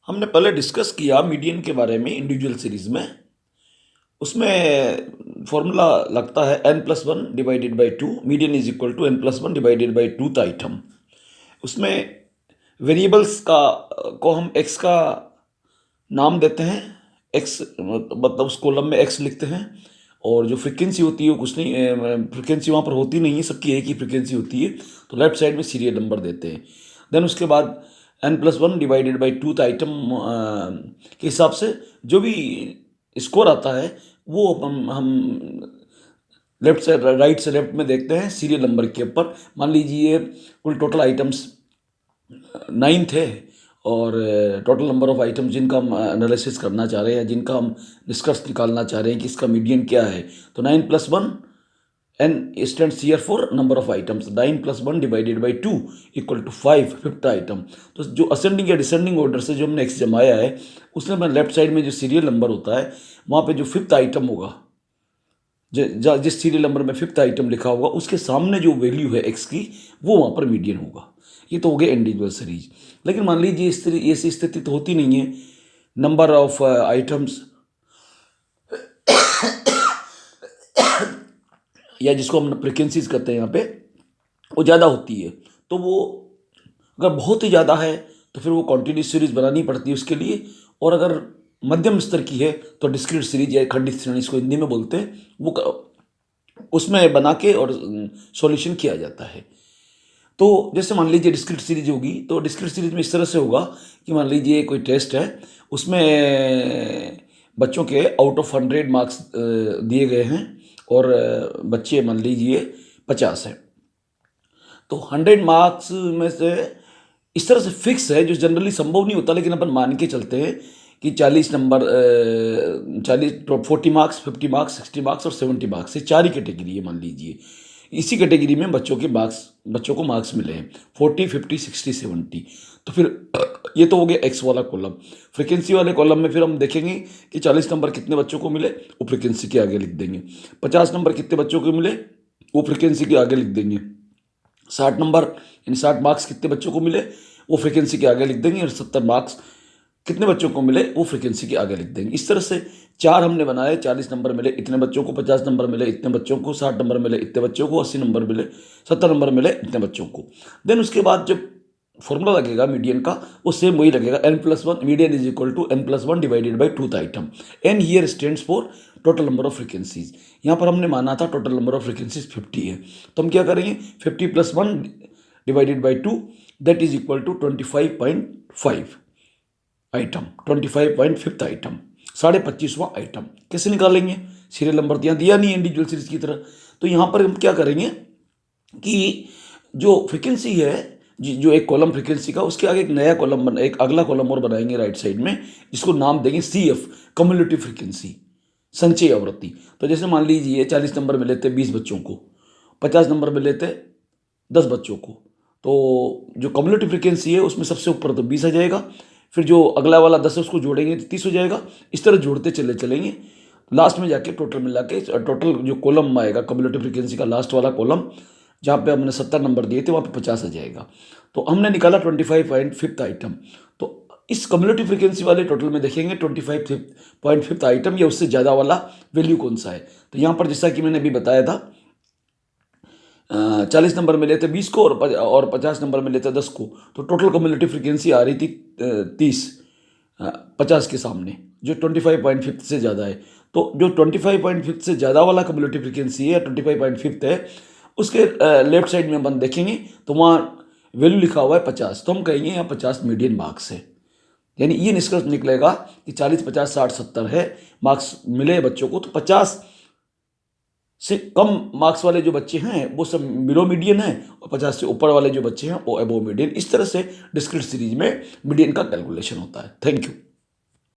हमने पहले डिस्कस किया मीडियन के बारे में इंडिविजुअल सीरीज में। उसमें फॉर्मूला लगता है n+1 divided by 2, median is equal to n+1 divided by 2th item. उसमें वेरिएबल्स का को हम x का नाम देते हैं, x मतलब उस कॉलम में x लिखते हैं, और जो फ्रीक्वेंसी होती है वो कुछ नहीं, फ्रीक्वेंसी वहाँ पर होती नहीं है, सबकी एक ही फ्रीक्वेंसी होती है, तो लेफ्ट साइड में सीरियल नंबर देते हैं। देन उसके बाद n+1 divided by 2th item के हिसाब से जो भी स्कोर आता है वो हम लेफ्ट से राइट से लेफ्ट में देखते हैं सीरियल नंबर के ऊपर। मान लीजिए कुल टोटल आइटम्स 9 थे, और टोटल नंबर ऑफ आइटम्स जिनका हम एनालिसिस करना चाह रहे हैं, जिनका हम निष्कर्ष निकालना चाह रहे हैं कि इसका मीडियन क्या है, तो 9+1 n stands here for number of items. 9+1 divided by 2 equal to 5, 5th item. तो जो असेंडिंग या डिसेंडिंग ऑर्डर से जो हमने x जमाया है, उसमें मैं लेफ्ट साइड में जो सीरियल नंबर होता है वहाँ पे जो 5th आइटम होगा, जिस सीरियल नंबर में 5th आइटम लिखा होगा उसके सामने जो वैल्यू है x की, वो वहाँ पर मीडियन होगा। ये तो हो गया इंडिविजुअल सीरीज। लेकिन मान लीजिए ऐसी स्थिति तो होती नहीं है, नंबर ऑफ आइटम्स या जिसको हम फ्रिक्वेंसीज कहते हैं यहाँ पे, वो ज़्यादा होती है। तो वो अगर बहुत ही ज़्यादा है तो फिर वो कॉन्टिन्यूस सीरीज बनानी पड़ती है उसके लिए, और अगर मध्यम स्तर की है तो डिस्क्रीट सीरीज या खंडित श्रेणी, इसको हिंदी में बोलते हैं, वो उसमें बना के और सॉल्यूशन किया जाता है। तो जैसे मान लीजिए डिस्क्रीट सीरीज होगी, तो डिस्क्रीट सीरीज में इस तरह से होगा कि मान लीजिए कोई टेस्ट है, उसमें बच्चों के आउट ऑफ 100 मार्क्स दिए गए हैं, और बच्चे मान लीजिए 50 हैं। तो 100 मार्क्स में से इस तरह से फिक्स है, जो जनरली संभव नहीं होता, लेकिन अपन मान के चलते हैं कि 40 नंबर 40 मार्क्स, 50 मार्क्स, 60 मार्क्स और 70 मार्क्स, ये 4 ही कैटेगरी है मान लीजिए। इसी कैटेगरी में बच्चों को मार्क्स मिले हैं 40, 50, 60, 70। तो फिर ये तो हो गया एक्स वाला कॉलम। फ्रिक्वेंसी वाले कॉलम में फिर हम देखेंगे कि 40 नंबर कितने बच्चों को मिले, वो फ्रिक्वेंसी के आगे लिख देंगे। 50 नंबर कितने बच्चों को मिले, वो फ्रिक्वेंसी के आगे लिख देंगे। 60 नंबर यानी 60 मार्क्स कितने बच्चों को मिले, वो फ्रिक्वेंसी के आगे लिख देंगे, और 70 मार्क्स कितने बच्चों को मिले, वो फ्रिक्वेंसी के आगे लिख देंगे। इस तरह से 4 हमने बनाए, 40 नंबर मिले इतने बच्चों को, 50 नंबर मिले इतने बच्चों को, 60 नंबर मिले इतने बच्चों को, 80 नंबर मिले, 70 नंबर मिले इतने बच्चों को। देन उसके बाद जब फॉर्मूला लगेगा मीडियन का, वो सेम वही लगेगा, n+1 median is equal to n+1 divided by 2th item. n here stands for total number of frequencies. यहाँ पर हमने माना था टोटल नंबर ऑफ फ्रिक्वेंसीज 50 है, तो हम क्या करेंगे, 50 + 1 divided by 2 that is equal to 25.5 item, 25.5th item, 25.5वां आइटम। कैसे निकालेंगे, सीरियल नंबर तो यहाँ दिया नहीं है इंडिविजुअल सीरीज की तरह। तो यहाँ पर हम क्या करेंगे कि जो फ्रिक्वेंसी है, जो एक कॉलम फ्रिक्वेंसी का, उसके आगे एक नया कॉलम एक अगला कॉलम और बनाएंगे राइट साइड में, जिसको नाम देंगे CF, कम्युलेटिव फ्रिक्वेंसी, संचयी आवृत्ति। तो जैसे मान लीजिए 40 नंबर मिले थे 20 बच्चों को, 50 नंबर मिले थे 10 बच्चों को, तो जो कम्युलेटिव फ्रिक्वेंसी है उसमें सबसे ऊपर तो 20 आ जाएगा, फिर जो अगला वाला 10 है उसको जोड़ेंगे तो 30 हो जाएगा। इस तरह जोड़ते चलेंगे, लास्ट में जाके टोटल मिला के टोटल जो कॉलम आएगा कम्युलेटिव फ्रिक्वेंसी का, लास्ट वाला कॉलम जहाँ पे हमने 70 नंबर दिए थे वहाँ पे 50 आ जाएगा। तो हमने निकाला 25.5th आइटम। तो इस कम्युलेटिव फ्रिक्वेंसी वाले टोटल में देखेंगे 25.5th आइटम या उससे ज़्यादा वाला वैल्यू कौन सा है। तो यहाँ पर जैसा कि मैंने अभी बताया था, 40 नंबर मिले थे 20 को, और 50 नंबर मिले थे 10 को, तो टोटल कम्युलेटिव फ्रिक्वेंसी आ रही थी 30, 50 के सामने, जो 25.5th से ज़्यादा है। तो जो 25.5th से ज़्यादा वाला कम्युलेटिव फ्रिक्वेंसी है, 25.5th है, उसके लेफ्ट साइड में अपन देखेंगे तो वहाँ वैल्यू लिखा हुआ है 50, तो हम कहेंगे यहाँ 50 मीडियन मार्क्स है। यानी ये निष्कर्ष निकलेगा कि 40, 50, 60, 70 है मार्क्स मिले बच्चों को, तो 50 से कम मार्क्स वाले जो बच्चे हैं वो सब बिलो मीडियन हैं, और 50 से ऊपर वाले जो बच्चे हैं वो अबोव मीडियन। इस तरह से डिस्क्रीट सीरीज में मीडियन का कैलकुलेशन होता है। Thank you.